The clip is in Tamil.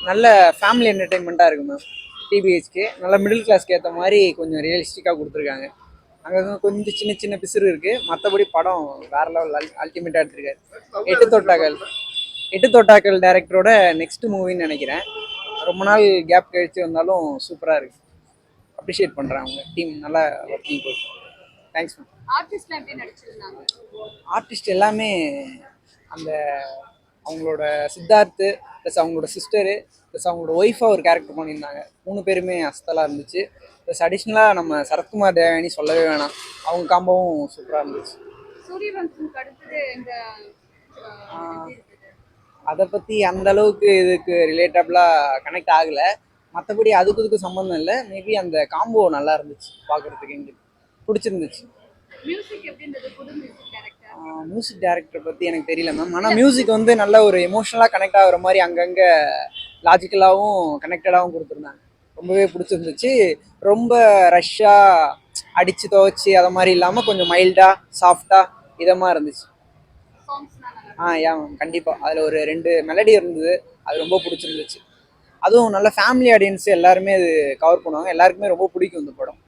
நல்ல ஃபேமிலி என்டர்டெயின்மெண்ட்டாக இருக்குது மேம். டிபிஹெச்கே நல்ல மிடில் கிளாஸ்க்கு ஏற்ற மாதிரி கொஞ்சம் ரியலிஸ்டிக்காக கொடுத்துருக்காங்க. அங்கே கொஞ்சம் சின்ன சின்ன பிசுறு இருக்குது, மற்றபடி படம் வேற லெவல் அல்டிமேட்டாக எடுத்திருக்காரு. எட்டு தொட்டாக்கள் எட்டு தொட்டாக்கள் டைரக்டரோட நெக்ஸ்ட் மூவின்னு நினைக்கிறேன். ரொம்ப நாள் கேப் கழிச்சு வந்தாலும் சூப்பராக இருக்குது. அப்ரிஷியேட் பண்ணுறேன், அவங்க டீம் நல்லா ஒர்க்கிங் போகுது. Thanks ma'am. ஆர்டிஸ்ட் எல்லாமே அந்த அவங்களோட சித்தார்த்து ப்ளஸ் அவங்களோட சிஸ்டரு ப்ளஸ் அவங்களோட ஒய்ஃபாக ஒரு கேரக்டர் பண்ணியிருந்தாங்க. 3 பேருமே அஸ்தலாக இருந்துச்சு. ப்ளஸ் அடிஷ்னலாக நம்ம சரத்குமார் தேவயானி சொல்லவே வேணாம், அவங்க காம்போவும் சூப்பராக இருந்துச்சு. அதை பற்றி அந்த அளவுக்கு இதுக்கு ரிலேட்டபிளாக கனெக்ட் ஆகலை. மற்றபடி அதுக்கு இதுக்கு சம்மந்தம் இல்லை. மேபி அந்த காம்போ நல்லா இருந்துச்சு பார்க்குறதுக்கு, எங்களுக்கு பிடிச்சிருந்துச்சு. மியூசிக் டைரக்டரை பற்றி எனக்கு தெரியல மேம். ஆனால் மியூசிக் வந்து நல்ல ஒரு எமோஷனலாக கனெக்ட் ஆகிற மாதிரி அங்கங்கே லாஜிக்கலாகவும் கனெக்டடாகவும் கொடுத்துருந்தாங்க. ரொம்பவே பிடிச்சிருந்துச்சு. ரொம்ப ரஷ்ஷாக அடித்து துவச்சி அதை மாதிரி இல்லாமல் கொஞ்சம் மைல்டாக சாஃப்டாக இதமாக இருந்துச்சு. ஏன் மேம், கண்டிப்பாக அதில் ஒரு 2 மெலடி இருந்தது, அது ரொம்ப பிடிச்சிருந்துச்சு. அதுவும் நல்ல ஃபேமிலி ஆடியன்ஸ் எல்லாருமே அது கவர் பண்ணுவாங்க, எல்லாருக்குமே ரொம்ப பிடிக்கும் இந்த படம்.